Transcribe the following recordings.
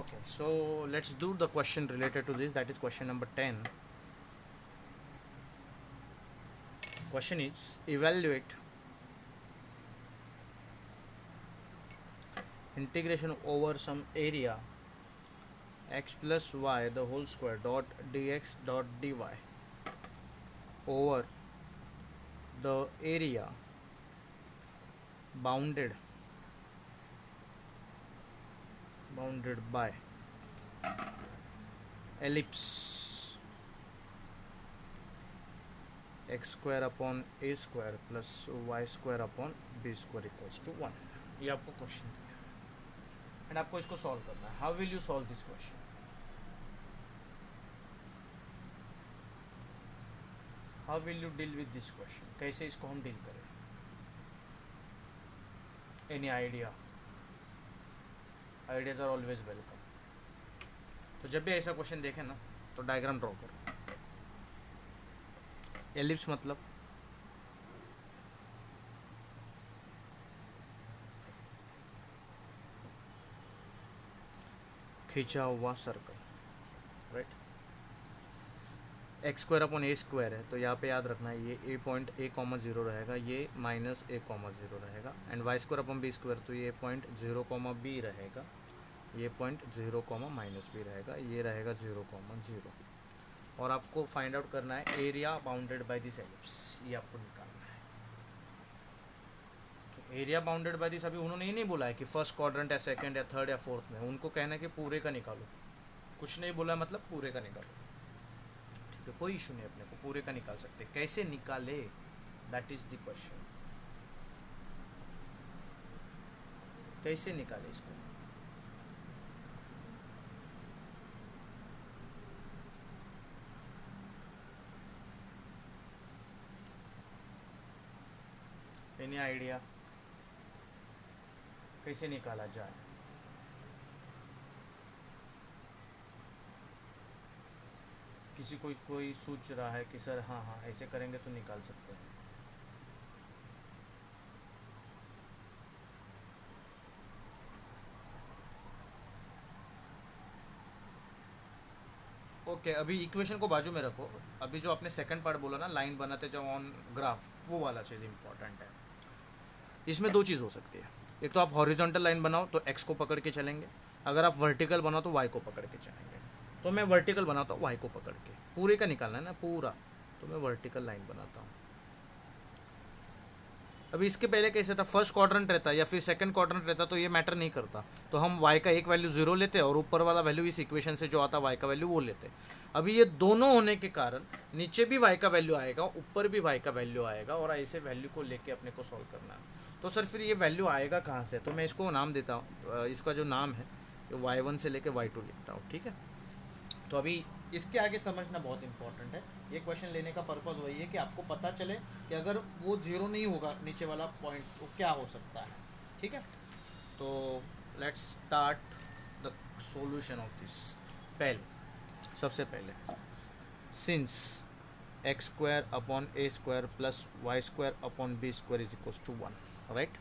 Okay, so let's do the question related to this, that is question number 10. Question is evaluate integration over some area x plus y the whole square dot dx dot dy over the area bounded by ellipse x square upon a square plus y square upon b square equals to 1. ये आपको question दिया and आपको इसको solve करना है. How will you solve this question? How will you deal with this question? कैसे इसको हम डील करें? Any idea? Ideas are always welcome. तो जब भी ऐसा क्वेश्चन देखें ना तो डायग्राम ड्रॉ करो. एलिप्स मतलब खींचा हुआ circle, right. X square upon a square है तो यहाँ पे याद रखना है ये a point a comma zero रहेगा, ये माइनस ए कॉमा जीरो रहेगा. And y square upon b square तो ये पॉइंट जीरो कॉमा बी रहेगा, ये point zero comma minus b रहेगा, ये रहेगा जीरो कॉमा जीरो. और आपको फाइंड आउट करना है area bounded by this ellipse, ये आपको निकालना है. तो एरिया बाउंडेड बाय दिस, अभी उन्होंने ये नहीं बोला है कि फर्स्ट क्वाड्रेंट या सेकंड या थर्ड या फोर्थ में, उनको कहना है कि पूरे का निकालो. कुछ नहीं बोला मतलब पूरे का निकालो. ठीक है, कोई इशू नहीं, अपने को पूरे का निकाल सकते. कैसे निकाले, दैट इज द क्वेश्चन. कैसे निकाले इसको? एनी आइडिया कैसे निकाला जाए? किसी कोई सोच रहा है कि सर हाँ हाँ ऐसे करेंगे तो निकाल सकते हैं. ओके, अभी इक्वेशन को बाजू में रखो. अभी जो आपने सेकंड पार्ट बोला ना, लाइन बनाते जाओ ऑन ग्राफ, वो वाला चीज़ इंपॉर्टेंट है. इसमें दो चीज़ हो सकती है. एक तो आप हॉरिजॉन्टल लाइन बनाओ तो एक्स को पकड़ के चलेंगे, अगर आप वर्टिकल बनाओ तो वाई को पकड़ के चलेंगे. तो मैं वर्टिकल बनाता हूँ वाई को पकड़ के, पूरे का निकालना है ना पूरा, तो मैं वर्टिकल लाइन बनाता हूँ. अभी इसके पहले कैसे था, फर्स्ट क्वाड्रेंट रहता या फिर सेकंड क्वाड्रेंट रहता तो ये मैटर नहीं करता. तो हम y का एक वैल्यू जीरो लेते और ऊपर वाला वैल्यू इस इक्वेशन से जो आता y का वैल्यू वो लेते. अभी ये दोनों होने के कारण नीचे भी y का वैल्यू आएगा, ऊपर भी y का वैल्यू आएगा, और ऐसे वैल्यू को लेके अपने को सॉल्व करना है. तो सर फिर ये वैल्यू आएगा कहाँ से? तो मैं इसको नाम देता हूँ, इसका जो नाम है y1 से लेके y2 लिखता हूँ. ठीक है, तो अभी इसके आगे समझना बहुत इंपॉर्टेंट है. ये क्वेश्चन लेने का पर्पज़ वही है कि आपको पता चले कि अगर वो जीरो नहीं होगा नीचे वाला पॉइंट तो क्या हो सकता है. ठीक है, तो let's start the solution of this. पहले सबसे पहले since x square upon a square plus y square upon b square is equals to 1, right.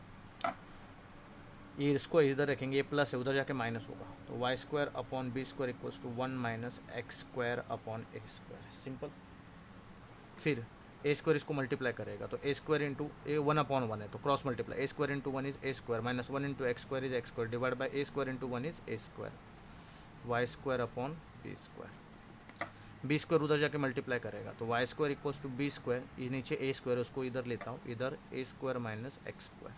ये इसको इधर रखेंगे, ये प्लस है, उधर जाके माइनस होगा. तो y square upon b square equals to 1 minus x square upon a square, simple. फिर ए स्क्वायर इसको मल्टीप्लाई करेगा तो ए स्क्वायर इंटू ए 1/1 है तो cross multiply, a square into 1 is a square minus 1 into x square is x square divide by a square into 1 is a square. Y square upon b square, b square उधर जाके multiply करेगा तो y square equals to b square, ये नीचे a square उसको इधर लेता हूँ, इधर a square minus x square.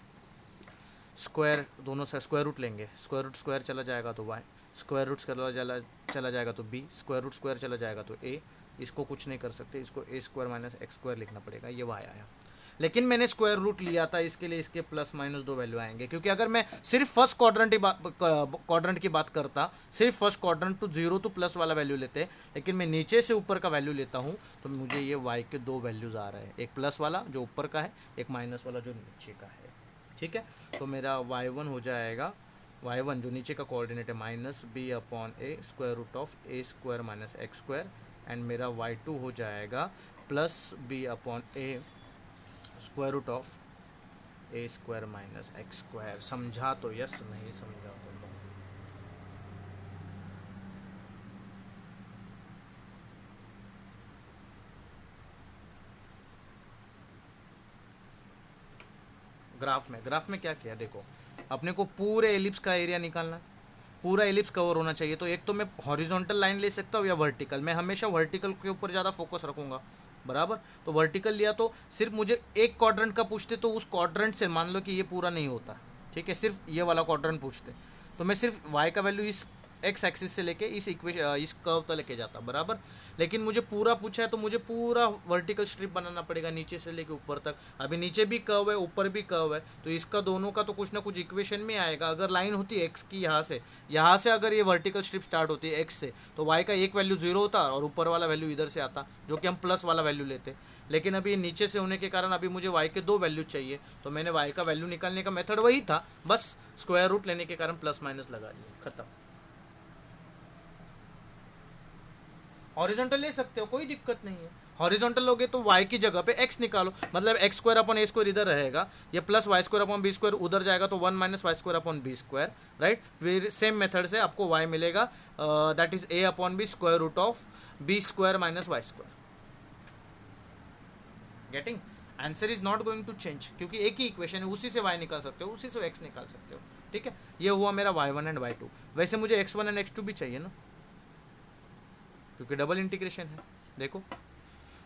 Square दोनों से स्क्वायर रूट लेंगे, स्क्वायर रूट स्क्वायर चला जाएगा तो वाई, स्क्वायर रूट चला जाएगा तो बी, स्क्वायर रूट स्क्वायर चला जाएगा तो ए. इसको कुछ नहीं कर सकते, इसको ए स्क्वायर माइनस एक्स स्क्वायर लिखना पड़ेगा, ये वाई आया. लेकिन मैंने स्क्वायर रूट लिया था, इसके लिए इसके प्लस माइनस दो वैल्यू आएंगे, क्योंकि अगर मैं सिर्फ फर्स्ट क्वाड्रेंट की बात करता, सिर्फ फर्स्ट क्वाड्रेंट टू जीरो तो प्लस वाला वैल्यू लेते, लेकिन मैं नीचे से ऊपर का वैल्यू लेता हूँ तो मुझे ये वाई के दो वैल्यूज़ आ रहे हैं, एक प्लस वाला जो ऊपर का है, एक माइनस वाला जो नीचे का है. ठीक है, तो मेरा y1 हो जाएगा, y1 जो नीचे का कोऑर्डिनेट है minus b upon a square root of a square minus x square, and मेरा y2 हो जाएगा plus b upon a square root of a square minus x square. समझा तो यस, नहीं समझा तो नो. ग्राफ में क्या किया देखो, अपने को पूरे एलिप्स का एरिया निकालना है, पूरा एलिप्स कवर होना चाहिए। तो एक तो मैं हॉरिजॉन्टल लाइन ले सकता हूँ या वर्टिकल, मैं हमेशा वर्टिकल के ऊपर ज़्यादा फोकस रखूंगा, बराबर। तो वर्टिकल लिया तो सिर्फ मुझे एक क्वाड्रेंट का पूछते, तो उस क्वाड्रेंट से मान लो कि ये पूरा नहीं होता, ठीक है, सिर्फ ये वाला क्वाड्रेंट पूछते, तो मैं सिर्फ वाई का वैल्यू इस एक्स एक्सिस से लेके इस कर्व तक लेके जाता, बराबर। लेकिन मुझे पूरा पूछा है तो मुझे पूरा वर्टिकल स्ट्रिप बनाना पड़ेगा नीचे से लेके ऊपर तक। अभी नीचे भी कर्व है, ऊपर भी कर्व है, तो इसका दोनों का तो कुछ ना कुछ इक्वेशन में आएगा। अगर लाइन होती है एक्स की यहाँ से अगर ये वर्टिकल स्ट्रिप स्टार्ट होती है एक्स से, तो वाई का एक वैल्यू जीरो होता और ऊपर वाला वैल्यू इधर से आता, जो कि हम प्लस वाला वैल्यू लेते। लेकिन अभी नीचे से होने के कारण अभी मुझे वाई के दो वैल्यू चाहिए, तो मैंने वाई का वैल्यू निकालने का मेथड वही था, बस स्क्वायर रूट लेने के कारण प्लस माइनस लगा दिया, खत्म। हॉरिजॉन्टल ले सकते हो, कोई दिक्कत नहीं है। हॉरिजॉन्टल लोगे तो y की जगह पे x निकालो, मतलब x square upon a square इधर रहेगा, ये plus y square upon b square उधर जाएगा, तो 1 minus y square upon b square, right. फिर सेम मेथड से आपको y मिलेगा, that is a upon b square root of b square minus y square. Getting? Answer is not going to change, क्योंकि एक ही equation है, उसी से y निकाल सकते हो, उसी से x निकाल सकते हो, ठीक है। ये हुआ मेरा y1 एंड y2। वैसे मुझे x1 एंड x2 भी चाहिए ना, क्योंकि डबल इंटीग्रेशन है। देखो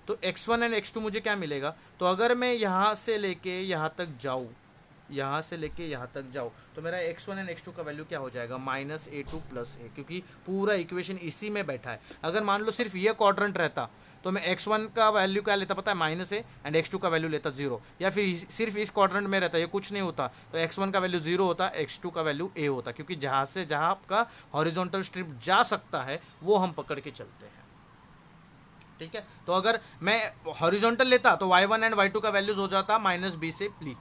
तो x1 एंड x2 मुझे क्या मिलेगा, तो अगर मैं यहाँ से लेके यहाँ तक जाऊँ, यहाँ से लेके यहाँ तक जाऊँ, तो मेरा x1 एंड x2 का वैल्यू क्या हो जाएगा, -a2 + a, क्योंकि पूरा इक्वेशन इसी में बैठा है। अगर मान लो सिर्फ ये क्वाड्रेंट रहता तो मैं x1 का वैल्यू क्या लेता पता है, -a, एंड x2 का वैल्यू लेता 0, या फिर सिर्फ इस क्वाड्रेंट में रहता, ये कुछ नहीं होता, तो x1 का वैल्यू 0 होता, x2 का वैल्यू a होता, क्योंकि जहाँ से जहाँ आपका हॉरिजॉन्टल स्ट्रिप जा सकता है वो हम पकड़ के चलते हैं, ठीक है। तो अगर मैं हॉरिजॉन्टल लेता तो y1 एंड y2 का वैल्यूज हो जाता -b से p,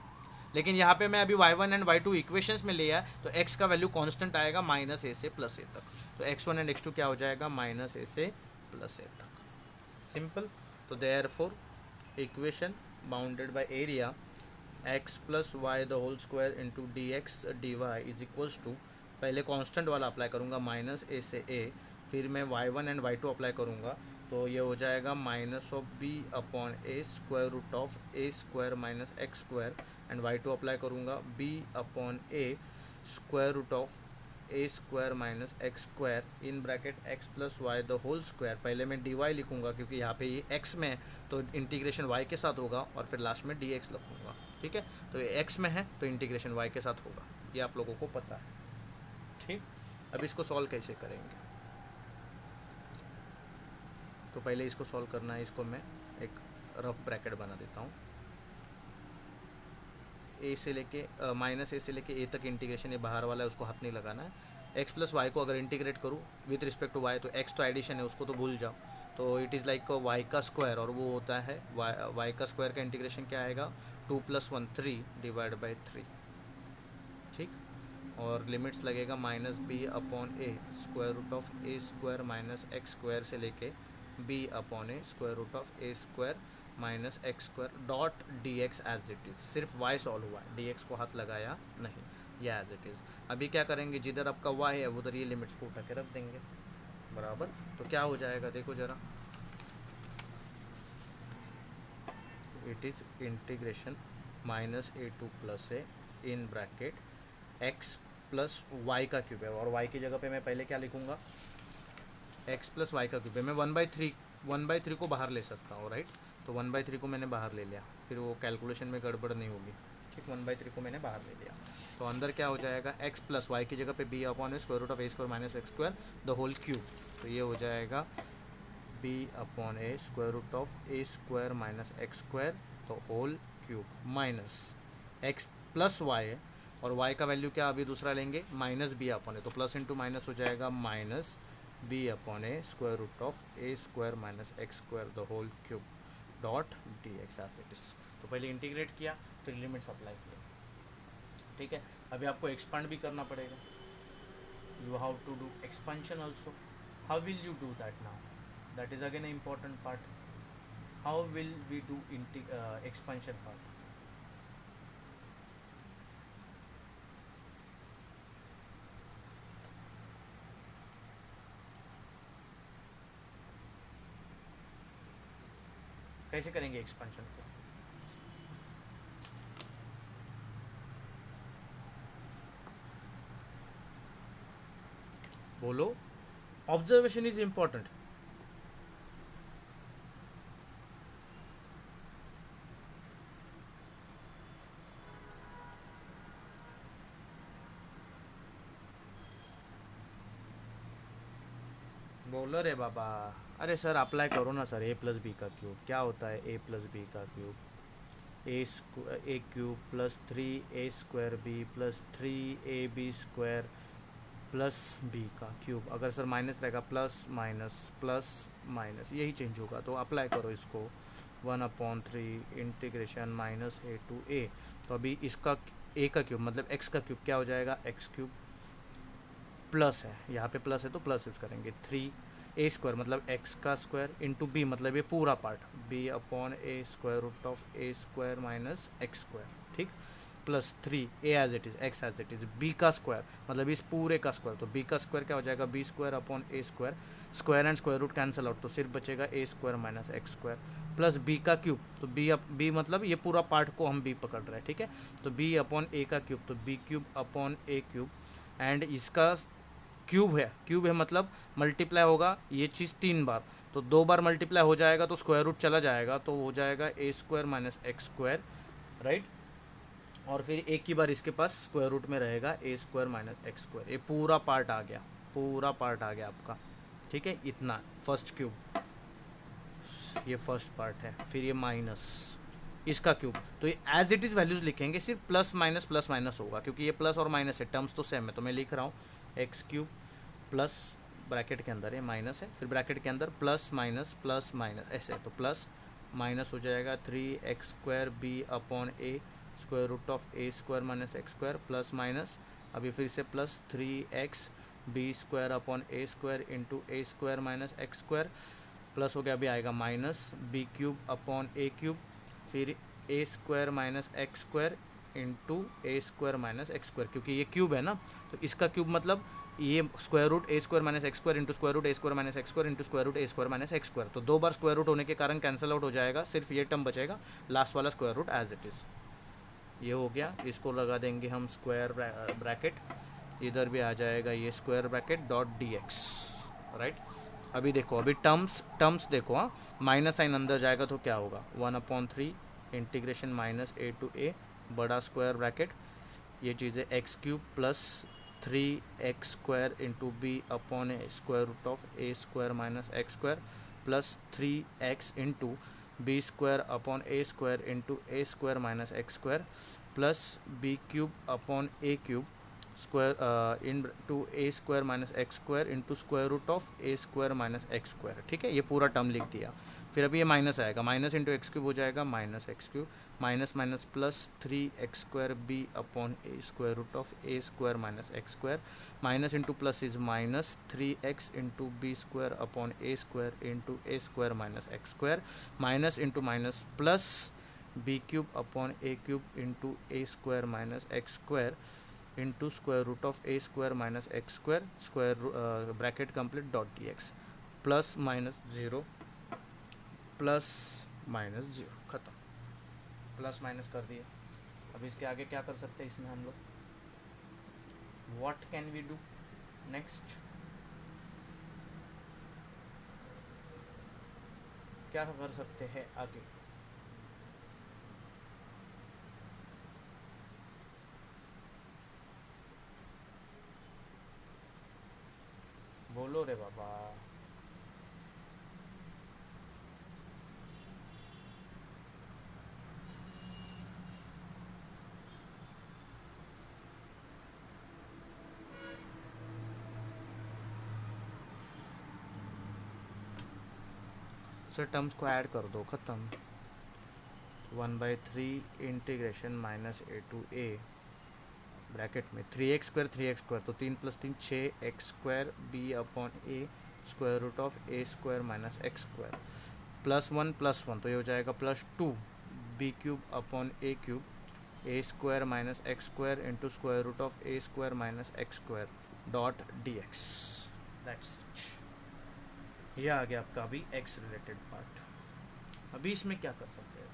लेकिन यहाँ पे मैं अभी y1 एंड y2 इक्वेशंस में लिया तो x का वैल्यू कांस्टेंट आएगा -a से +a तक, तो x1 एंड x2 क्या हो जाएगा, -a से +a तक, सिंपल। तो therefore equation bounded by area x + y the whole square into dx dy is equals to, पहले कांस्टेंट वाला अप्लाई करूँगा -a से a, फिर मैं y1 एंड y2 अप्लाई करूँगा, तो ये हो जाएगा -b upon a square root of a square minus x square, and y2 apply करूँगा b upon a square root of a square minus x square in bracket x + y the whole square. पहले मैं dy लिखूँगा क्योंकि यहाँ पे ये x में है, तो इंटीग्रेशन y के साथ होगा, और फिर लास्ट में dx लिखूँगा, ठीक है। तो ये x में है तो इंटीग्रेशन y के साथ होगा, ये आप लोगों को पता है, ठीक। अब इसको सॉल्व कैसे करेंगे, तो पहले इसको सॉल्व करना है, इसको मैं एक रफ ब्रैकेट बना देता हूँ, a से लेके -a से लेके a तक इंटीग्रेशन, ये बाहर वाला है उसको हाथ नहीं लगाना है। x + y को अगर इंटीग्रेट करूँ विथ रिस्पेक्ट टू y, तो x तो एडिशन है, उसको तो भूल जाओ, तो इट इज़ लाइक y का स्क्वायर, और वो होता है y का स्क्वायर का इंटीग्रेशन क्या आएगा, 2 + 1 3 / 3, ठीक। और लिमिट्स लगेगा -b upon a square root of a square minus x square से लेके b upon a square root of a square minus x square dot dx as it is. सिर्फ y सॉल्व हुआ है, dx को हाथ लगाया नहीं, ये एज इट इज़। अभी क्या करेंगे, जिधर आपका y है उधर ये लिमिट्स को उठा के रख देंगे, बराबर। तो क्या हो जाएगा देखो ज़रा, it is integration -a2 + a in bracket x + y का क्यूब है, और y की जगह पे मैं पहले क्या लिखूँगा, x + y का क्यूब है। मैं 1/3 को बाहर ले सकता हूँ, राइट। तो 1/3 को मैंने बाहर ले लिया, फिर वो कैलकुलेशन में गड़बड़ नहीं होगी, ठीक। 1/3 को मैंने बाहर ले लिया, तो अंदर क्या हो जाएगा, x + y की जगह पे b upon a square root of a square minus x square the whole cube, तो ये हो जाएगा b upon a square root of a square minus x square the whole cube minus x + y है, और y का value क्या अभी दूसरा लेंगे, -b अपॉन a, तो प्लस इंटू माइनस हो जाएगा -b upon a square root of a square minus x square the whole cube dot dx as it is. तो पहले इंटीग्रेट किया, फिर लिमिट्स अप्लाई किया, ठीक है। अभी आपको एक्सपांड भी करना पड़ेगा, you have to do expansion also. How will you do that now, that is again a important part. How will we do expansion part, कैसे करेंगे एक्सपेंशन को, बोलो, ऑब्जर्वेशन इज इम्पॉर्टेंट। बोलो रे बाबा। अरे सर अप्लाई करो ना सर, ए प्लस बी का क्यूब क्या होता है, ए प्लस बी का cube a cube plus 3 a² b plus 3 ab² plus b का क्यूब। अगर सर माइनस रहेगा प्लस माइनस यही चेंज होगा, तो अप्लाई करो इसको। 1/3 इंटीग्रेशन -a to a। तो अभी इसका ए का क्यूब मतलब एक्स का क्यूब क्या हो जाएगा, x³ प्लस है, यहाँ पे प्लस है तो प्लस यूज़ करेंगे। 3 a² मतलब एक्स का स्क्वायर इंटू बी मतलब ये पूरा पार्ट b/a² माइनस x², ठीक, plus 3 a as it is, x as it is, b का स्क्वायर मतलब इस पूरे का स्क्वायर, तो बी का स्क्वायर क्या हो जाएगा b²/a², square and square root cancel out, तो सिर्फ बचेगा a² minus x² plus b का क्यूब, तो बी मतलब ये पूरा पार्ट को हम बी पकड़ रहे हैं, ठीक है। तो b/a का क्यूब, तो b³ एंड इसका क्यूब है मतलब मल्टीप्लाई होगा ये चीज़ 3 बार, तो 2 बार मल्टीप्लाई हो जाएगा तो स्क्वायर रूट चला जाएगा, तो हो जाएगा a² माइनस x², राइट। और फिर एक ही बार इसके पास स्क्वायर रूट में रहेगा a² माइनस x², ये पूरा पार्ट आ गया, पूरा पार्ट आ गया आपका, ठीक है। इतना फर्स्ट क्यूब, ये फर्स्ट पार्ट है, फिर ये माइनस इसका क्यूब, तो ये एज इट इज़ वैल्यूज़ लिखेंगे, सिर्फ प्लस माइनस होगा क्योंकि ये प्लस और माइनस है, टर्म्स तो सेम है, तो मैं लिख रहा हूँ x³ प्लस ब्रैकेट के अंदर ये माइनस है, फिर ब्रैकेट के अंदर प्लस माइनस ऐसे, तो प्लस माइनस हो जाएगा 3x² b/a² minus x² plus minus, अभी फिर से plus 3x b²/a² into a² minus x² plus हो गया, अभी आएगा माइनस b³/a³, फिर a² minus x² into a² minus x², क्योंकि ये क्यूब है ना, तो इसका क्यूब मतलब ये square root a² minus x² into square root a² minus x² into square root a² minus x², तो 2 बार स्क्वायर रूट होने के कारण कैंसिल आउट हो जाएगा, सिर्फ ये टर्म बचेगा, लास्ट वाला square root as it is. ये हो गया, इसको लगा देंगे हम स्क्वायर ब्रैकेट, इधर भी आ जाएगा ये square bracket dot dx, right. अभी देखो, अभी टर्म्स देखो, हाँ, माइनस साइन अंदर जाएगा तो क्या होगा, 1/3 इंटीग्रेशन -a to a बड़ा स्क्वायर ब्रैकेट, ये चीज़ है x³ plus 3x² into b/a² minus x² plus 3x into b²/a² into a² minus x² plus b³/a³ square into a² minus x² into a² minus x², ठीक है, ये पूरा term लिख दिया। फिर अभी ये माइनस आएगा, माइनस इंटू x³ हो जाएगा -x³ minus minus plus 3x² b/a² minus x² minus into plus is minus 3x into b²/a² into a² minus x² minus into minus plus b³/a³ into a² minus x² into a² minus x² square bracket complete dot dx plus minus 0 plus minus 0 ख़त्म, plus minus कर दिए। अब इसके आगे क्या कर सकते हैं इसमें हम लोग, what can we do next, क्या कर सकते हैं आगे। बोलो रे बाबा। सर टर्म्स को ऐड कर दो, ख़त्म। 1/3 integration -a to a bracket में 3x² तो 3 + 3 6x² b/a² माइनस x² +1 तो ये हो जाएगा +2 b³/a³ a² minus x² into a² minus x² dot dx, that's it. ये आ गया आपका अभी x रिलेटेड पार्ट। अभी इसमें क्या कर सकते हैं,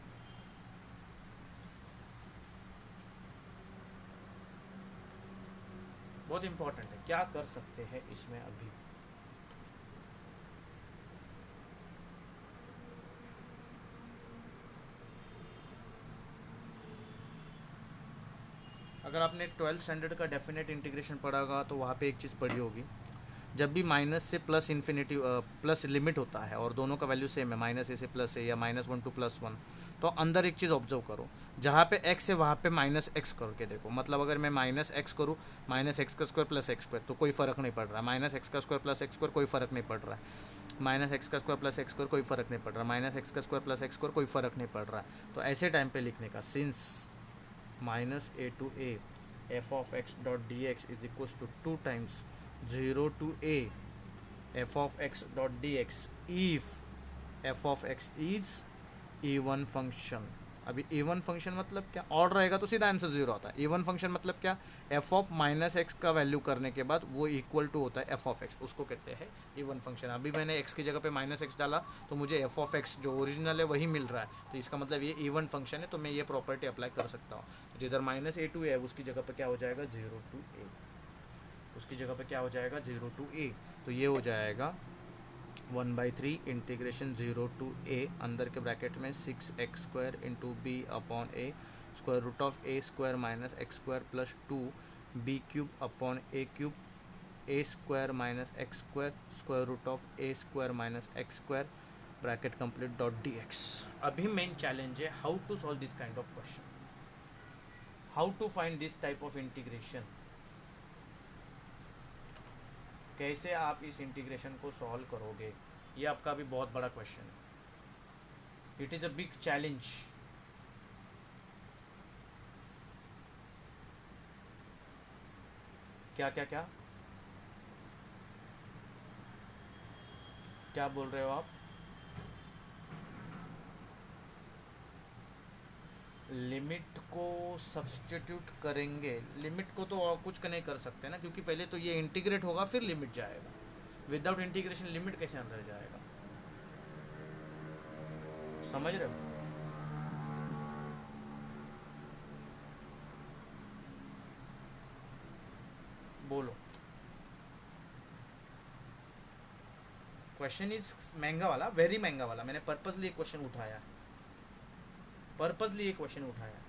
बहुत इंपॉर्टेंट है, क्या कर सकते हैं इसमें अभी। अगर आपने 12th स्टैंडर्ड का डेफिनेट इंटीग्रेशन पढ़ा होगा तो वहाँ पे एक चीज़ पढ़ी होगी, जब भी माइनस से प्लस इन्फिनिटी प्लस लिमिट होता है और दोनों का वैल्यू सेम है, माइनस ए से प्लस ए या -1 टू +1, तो अंदर एक चीज़ ऑब्जर्व करो, जहाँ पे x है वहाँ पे -x करके देखो। मतलब अगर मैं -x करूँ, -x² + x² तो कोई फ़र्क नहीं पड़ रहा है, -x² + x² कोई फ़र्क नहीं पड़ रहा है, -x² + x² कोई फ़र्क नहीं पड़ रहा है, -x² + x² कोई फ़र्क नहीं पड़ रहा है। तो ऐसे टाइम पे लिखने का, since -a to a f of x dot dx is equals to 2 times 0 to a f of x dot dx if f of x is even function. अभी इवन फंक्शन मतलब क्या, ऑड रहेगा तो सीधा answer 0 आता है। Even function मतलब क्या, f ऑफ -x का वैल्यू करने के बाद वो इक्वल टू होता है f ऑफ x, उसको कहते हैं इवन फंक्शन। अभी मैंने x की जगह पे -x डाला तो मुझे f ऑफ x जो ओरिजिनल है वही मिल रहा है, तो इसका मतलब ये इवन फंक्शन है, तो मैं ये प्रॉपर्टी अप्लाई कर सकता हूँ। तो जिधर -a to a है उसकी जगह पे क्या हो जाएगा, 0 to a, उसकी जगह पे क्या हो जाएगा, 0 to a। तो ये हो जाएगा 1/3 इंटीग्रेशन 0 to a, अंदर के ब्रैकेट में 6x² into b upon a, square root of a² - x² plus 2 b³ upon a³ a² - x² square root of a² - x², bracket complete dot dx। अभी main challenge है how to solve this kind of question, how to find this type of integration, कैसे आप इस integration को solve करोगे, ये आपका अभी बहुत बड़ा क्वेश्चन है। It is a big challenge. क्या क्या क्या क्या बोल रहे हो आप? लिमिट को सब्स्टिट्यूट करेंगे, लिमिट को तो और कुछ नहीं कर सकते ना, क्योंकि पहले तो ये इंटीग्रेट होगा फिर लिमिट जाएगा। विदाउट इंटीग्रेशन लिमिट कैसे अंदर जाएगा, समझ रहे हो? बोलो। क्वेश्चन इज महंगा वाला, वेरी महंगा वाला, मैंने पर्पसली एक क्वेश्चन उठाया, पर्पसली एक क्वेश्चन उठाया।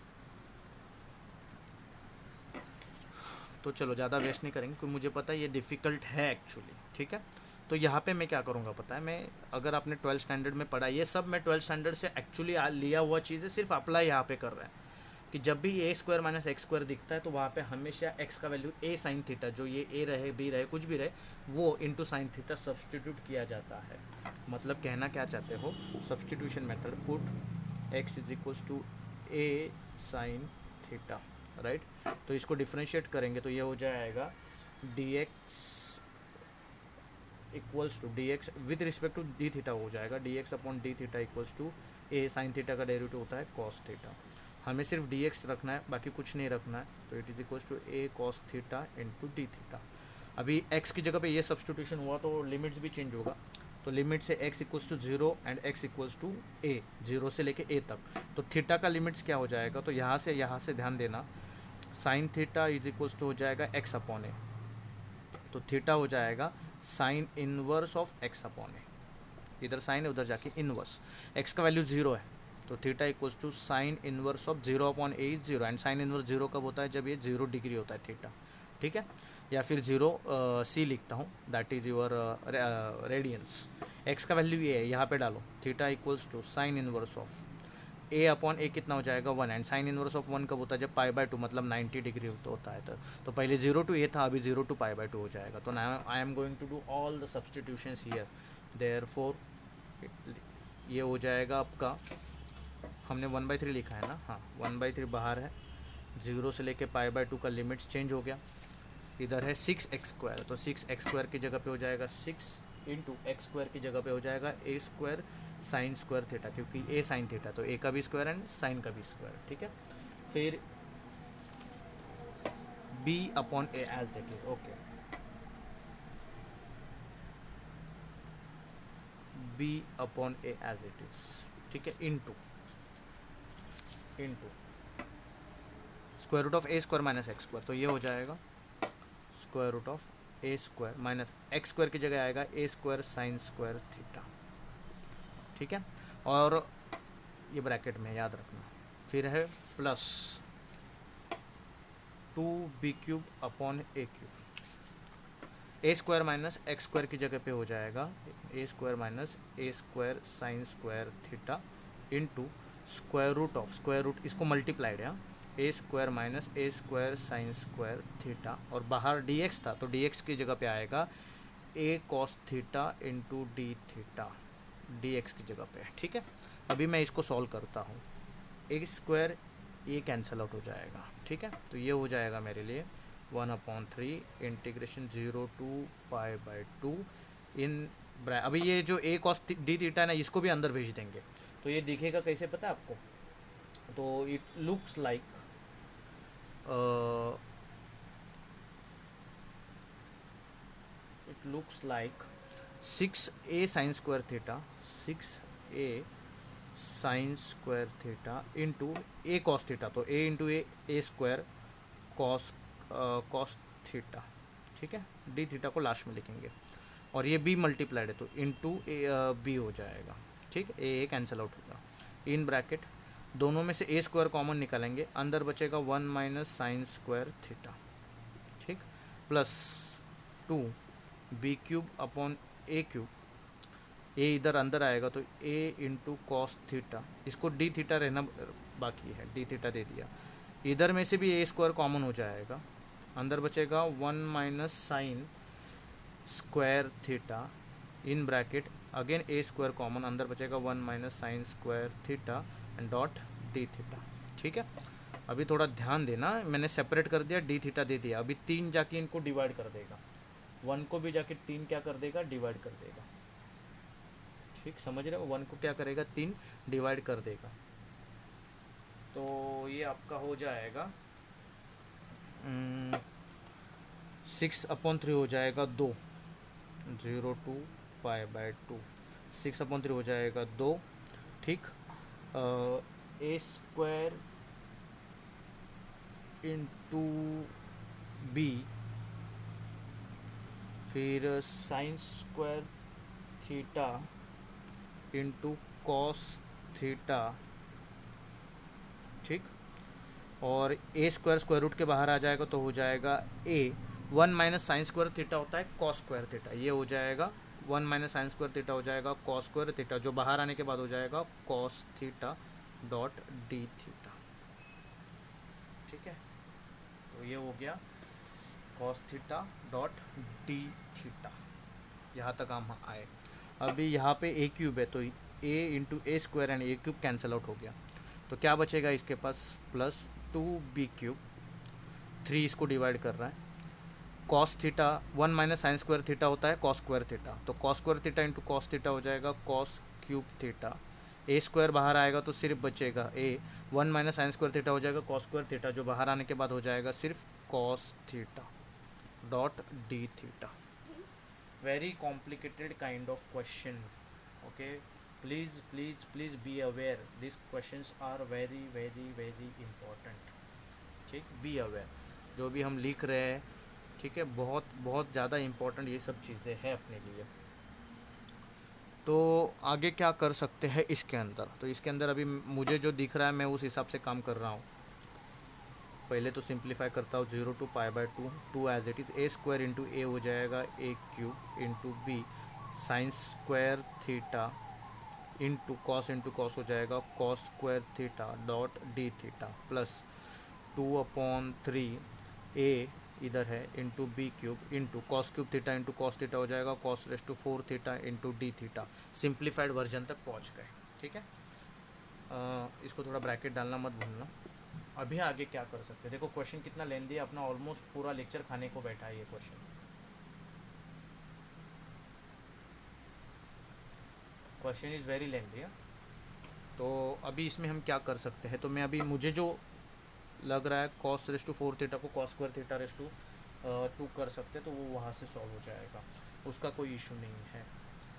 तो चलो ज़्यादा वेस्ट नहीं करेंगे क्योंकि मुझे पता है ये डिफ़िकल्ट है एक्चुअली, ठीक है। तो यहाँ पे मैं क्या करूँगा पता है, मैं अगर आपने 12th स्टैंडर्ड में पढ़ा, ये सब मैं 12th स्टैंडर्ड से एक्चुअली लिया हुआ चीज़ है, सिर्फ अप्लाई यहाँ पे कर रहे हैं कि जब भी a² - x² दिखता है तो वहाँ पे हमेशा x का वैल्यू a sin थीटा, जो ये a रहे b रहे कुछ भी रहे, वो इंटू साइन थीटा सब्सटीट्यूट किया जाता है। मतलब कहना क्या चाहते हो, substitution method, put x = a sin theta, right. तो इसको डिफ्रेंशिएट करेंगे तो ये हो जाएगा dx equals to dx with respect to d theta हो जाएगा, dx upon d theta equals to a sin theta का डेरिवेटिव होता है cos थीटा। हमें सिर्फ dx रखना है, बाकी कुछ नहीं रखना है, तो it is equals to a cos theta into d theta. अभी x की जगह पे ये सब्सटीट्यूशन हुआ तो लिमिट्स भी चेंज होगा, तो लिमिट से x equals to 0 and x equals to a, 0 से लेके a तक। तो थीटा का लिमिट्स क्या हो जाएगा, तो यहाँ से ध्यान देना, sine theta is equals to हो जाएगा x अपॉन ए, तो थीटा हो जाएगा sine inverse of x upon a, इधर साइन है उधर जाके इनवर्स, x का वैल्यू 0 है तो theta equals to sine inverse of 0 upon a is 0, and sine inverse 0 कब होता है, जब ये 0 डिग्री होता है थीटा, ठीक है। या फिर 0 सी लिखता हूँ, that is your radians. x का वैल्यू ये है, यहाँ पे डालो, theta equals to sine inverse of a upon a कितना हो जाएगा 1, एंड साइन इनवर्स ऑफ 1 कब होता है, जब π/2 मतलब 90 डिग्री होता है। तो पहले 0 to a था, अभी 0 to π/2 हो जाएगा। तो now I am going to do all the substitutions here, therefore ये हो जाएगा आपका, हमने 1/3 लिखा है ना, हाँ 1/3 बाहर है, 0 से लेके π/2 का लिमिट्स चेंज हो गया, इधर है 6x², तो 6x² की जगह पे हो जाएगा 6 इंटू x² की जगह पे हो जाएगा a² साइन स्क्वायर थीटा, क्योंकि a साइन थीटा तो a का भी स्क्वायर एंड साइन का भी स्क्वायर, ठीक है। फिर b upon a as that is, okay, b upon a as it is, ठीक है, into square root of a² - x², तो ये हो जाएगा square root of a square minus x square की जगह आएगा a square sine square theta, ठीक है। और ये ब्रैकेट में याद रखना, फिर है plus 2b³ upon a³, a square minus x square की जगह पे हो जाएगा a square minus a square sine square theta into square root इसको मल्टीप्लाइड है, a square minus a square sine square theta, और बाहर dx था तो dx की जगह पे आएगा a cos theta into d theta, dx की जगह पे, ठीक है। अभी मैं इसको सॉल्व करता हूँ, ए स्क्वायर ये कैंसिल आउट हो जाएगा, ठीक है। तो ये हो जाएगा मेरे लिए 1/3 इंटीग्रेशन 0 to π/2 इन अभी ये जो ए कॉस डी थीटा है ना, इसको भी अंदर भेज देंगे तो ये दिखेगा कैसे पता है आपको, तो it looks like it looks like 6a sin square theta 6a sin square theta into a cos theta, तो a into A square cos theta, ठीक है। डी थीटा को लास्ट में लिखेंगे और ये b मल्टीप्लाइड है तो इंटू b हो जाएगा, ठीक। ए कैंसिल आउट होगा, इन ब्रैकेट दोनों में से ए स्क्वायर कॉमन निकालेंगे, अंदर बचेगा 1 माइनस साइन स्क्वायर थीटा, ठीक, प्लस 2b³ अपॉन a³, ए इधर अंदर आएगा तो a इंटू कॉस थीटा, इसको डी थीटा रहना बाकी है, डी थीटा दे दिया, इधर में से भी ए स्क्वायर कॉमन हो जाएगा, अंदर बचेगा 1 minus sign square theta in bracket again A square common, अंदर बचेगा 1 minus sign square theta and dot d theta, ठीक है। अभी थोड़ा ध्यान देना, मैंने सेपरेट कर दिया, डी थीटा दे दिया, अभी 3 जाके इनको डिवाइड कर देगा, 1 को भी जाके 3 क्या कर देगा, डिवाइड कर देगा, ठीक, समझ रहे हो, 1 को क्या करेगा, 3 डिवाइड कर देगा, तो ये आपका हो जाएगा 6/3 हो जाएगा 2 0 to π/2 6/3 हो जाएगा 2, ठीक। ए स्क्वायर इंटू बी, फिर sign square theta into cos theta, ठीक, और ए स्क्वायर स्क्वायर रूट के बाहर आ जाएगा तो हो जाएगा ए 1 माइनस साइन स्क्वायर थीटा होता है कॉस स्क्वायर थीटा, ये हो जाएगा 1 माइनस साइन स्क्वायर थीटा हो जाएगा कॉस स्क्वायर थीटा, जो बाहर आने के बाद हो जाएगा cos theta dot d theta, ठीक है। तो ये हो गया cos theta dot d theta, यहाँ तक हम आए। अभी यहाँ पे a³ है तो a into A square and a³ cancel out हो गया, तो क्या बचेगा इसके पास, प्लस 2b³, 3 इसको डिवाइड कर रहा है, cos theta 1 minus sign square theta होता है कॉस स्क्वायर थीटा, तो cos square theta into cos theta हो जाएगा कॉस क्यूब थीटा, ए स्क्वायर बाहर आएगा तो सिर्फ बचेगा ए 1 माइनस साइन स्क्वायर थीटा हो जाएगा कॉस स्क्वायर थीटा, जो बाहर आने के बाद हो जाएगा सिर्फ cos theta dot d theta. Very complicated kind of question, okay, please be aware, this questions are very very very important, ठीक, बी अवेयर, जो भी हम लिख रहे हैं, ठीक है, बहुत बहुत ज़्यादा इम्पोर्टेंट ये सब चीज़ें हैं अपने लिए। तो आगे क्या कर सकते हैं इसके अंदर, तो इसके अंदर अभी मुझे जो दिख रहा है मैं उस हिसाब से काम कर रहा हूँ। पहले तो सिंप्लीफाई करता हूँ 0 to π/2, 2 as it is, a square into a हो जाएगा a³ into b sine square theta into cos हो जाएगा cos square theta dot d theta, plus 2/3 a इधर है into b³ into cos cube theta into cos theta हो जाएगा cos⁴ theta into d theta. Simplified version तक पहुंच गए, ठीक है। इसको थोड़ा ब्रैकेट डालना मत भूलना। अभी आगे क्या कर सकते हैं, देखो क्वेश्चन कितना लेंदी है, अपना ऑलमोस्ट पूरा लेक्चर खाने को बैठा है ये क्वेश्चन इज़ वेरी लेंदी है। तो अभी इसमें हम क्या कर सकते हैं, तो मैं अभी मुझे जो लग रहा है cos⁴ थीटा को cos square theta raise to 2 कर सकते हैं, तो वो वहाँ से सॉल्व हो जाएगा, उसका कोई इशू नहीं है,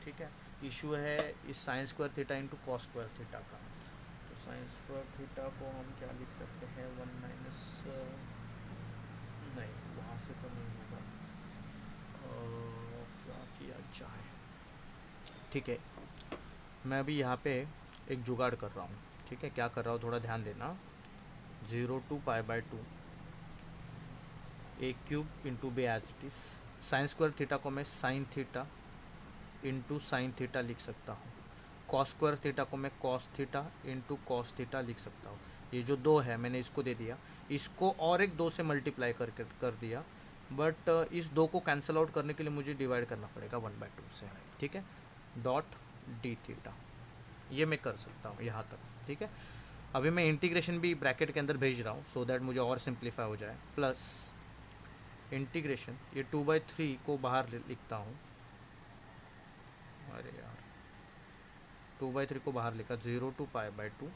ठीक है। इशू है इस sign square theta into cos square theta का, तो साइन स्क्वायर थीटा को हम क्या लिख सकते हैं, 1 माइनस, नहीं वहाँ से तो नहीं होगा, ठीक है, मैं अभी यहाँ पे एक जुगाड़ कर रहा हूँ, ठीक है, क्या कर रहा हूँ थोड़ा ध्यान देना। 0 to π/2 a cube into b as it is, sine square theta को मैं sine theta into sine theta लिख सकता हूँ, कॉस स्क्वायर थीटा को मैं cos theta into cos theta लिख सकता हूँ। ये जो दो है मैंने इसको दे दिया, इसको और एक दो से मल्टीप्लाई कर दिया, बट इस दो को कैंसिल आउट करने के लिए मुझे डिवाइड करना पड़ेगा 1/2 से, ठीक है, डॉट डी थीटा, ये मैं कर सकता हूँ यहाँ तक, ठीक है। अभी मैं इंटीग्रेशन भी ब्रैकेट के अंदर भेज रहा हूँ सो दैट मुझे और सिंप्लीफाई हो जाए, प्लस इंटीग्रेशन ये 2/3 को बाहर लिखता हूँ, अरे यार 2/3 को बाहर लिखा, 0 to π/2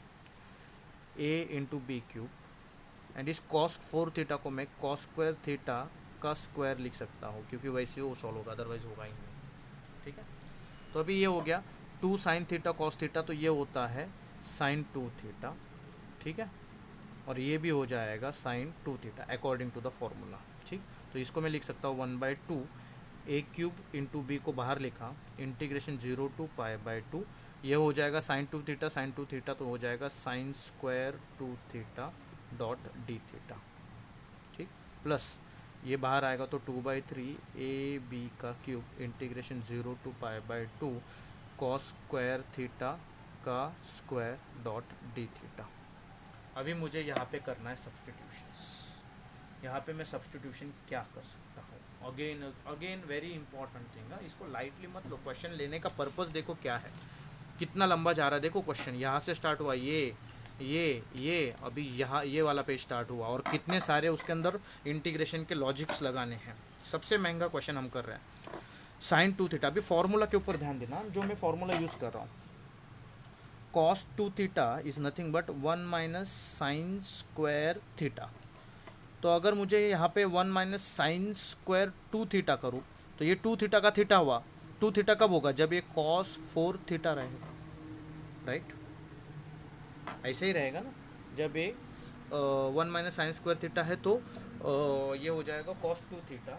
a into b cube, and इस कॉस 4 थीटा को मैं कॉस स्क्वायर थीटा का स्क्वायर लिख सकता हूँ, क्योंकि वैसे वो सॉल्व होगा, अदरवाइज होगा ही नहीं, ठीक है। तो अभी ये हो गया 2 साइन थीटा कॉस थीटा, तो ये होता है साइन 2 थीटा, ठीक है, और ये भी हो जाएगा sine 2 theta according to the formula, ठीक। तो इसको मैं लिख सकता हूँ 1/2 ए क्यूब इंटू बी को बाहर लिखा, इंटीग्रेशन 0 to π/2, ये हो जाएगा साइन 2 थीटा, तो हो जाएगा sine square 2 theta dot d theta, ठीक, प्लस ये बाहर आएगा तो 2/3 ए बी का cube integration 0 to π/2 cos square theta का स्क्वायर डॉट डी थीटा। अभी मुझे यहाँ पे करना है सब्सटीट्यूशंस, यहाँ पे मैं सब्सटीट्यूशन क्या कर सकता हूँ, अगेन वेरी इंपॉर्टेंट थिंग है, इसको लाइटली मत लो, क्वेश्चन लेने का पर्पस देखो क्या है, कितना लंबा जा रहा है, देखो क्वेश्चन यहाँ से स्टार्ट हुआ, ये अभी यहाँ ये वाला पेज स्टार्ट हुआ, और कितने सारे उसके अंदर इंटीग्रेशन के लॉजिक्स लगाने हैं। सबसे महंगा क्वेश्चन हम कर रहे हैं, साइन 2 थीटा। अभी फॉर्मूला के ऊपर ध्यान देना, जो मैं फॉर्मूला यूज़ कर रहा हूँ, cos 2 theta is nothing but 1 minus sign square theta. तो अगर मुझे यहाँ पे 1 माइनस साइन स्क्वायर 2 थीटा करूँ तो ये 2 थीटा का थीटा हुआ, 2 थीटा कब होगा, जब ये cos 4 थीटा रहेगा, राइट, ऐसे ही रहेगा ना, जब ये 1 माइनस साइन स्क्वायर थीटा है तो ये हो जाएगा cos 2 थीटा।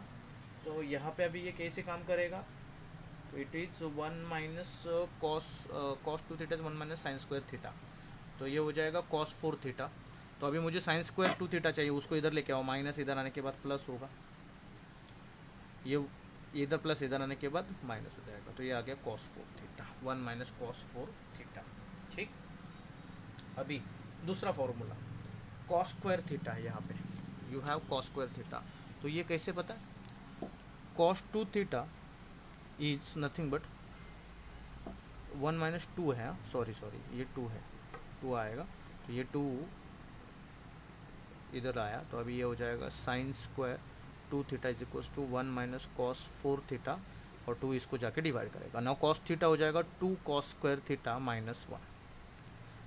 तो यहाँ पे अभी ये कैसे काम करेगा, तो it is 1 minus cos 2 theta is 1 minus sign square theta, तो ये हो जाएगा cos 4 थीटा। तो अभी मुझे साइन स्क्वायर 2 थीटा चाहिए, उसको इधर लेके आओ, माइनस इधर आने के बाद प्लस होगा, ये इधर प्लस इधर आने के बाद माइनस हो जाएगा, तो ये आ गया cos 4 theta, 1 minus cos 4 theta, ठीक। अभी दूसरा फॉर्मूला cos स्क्वायर थीटा है, यहाँ पे you have cos square theta, तो ये कैसे पता है, cos 2 theta is nothing but 1 minus 2 है, सॉरी ये 2 है, 2 आएगा, तो ये 2 इधर आया, तो अभी ये हो जाएगा sine square 2 theta is equals to 1 minus cos 4 theta, और 2 इसको जाके डिवाइड करेगा, नाउ कॉस थीटा हो जाएगा 2 कॉस स्क्वायर थीटा माइनस 1,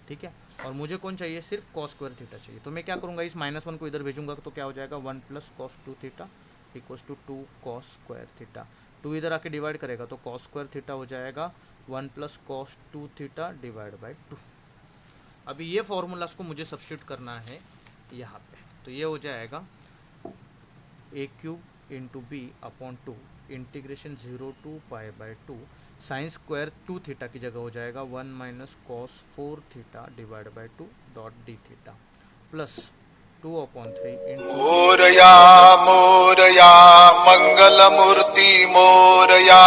ठीक है। और मुझे कौन चाहिए, सिर्फ कॉस स्क्वायर थीटा चाहिए, तो मैं क्या करूँगा, इस -1 को इधर भेजूंगा, तो क्या हो जाएगा 1 plus cos 2 theta equals to 2 cos square theta, 2 इधर आके डिवाइड करेगा तो कॉस स्क्वायर थीटा हो जाएगा 1 plus cos 2 theta divide by 2। अभी ये फॉर्मूलाज को मुझे सब्स्टिट्यूट करना है यहाँ पे, तो ये हो जाएगा a cube into b upon 2 integration 0 to π/2 sine square 2 theta की जगह हो जाएगा 1 minus cos 4 theta divide by 2 dot d theta plus 2/3 Morya Morya Mangalmurti Morya.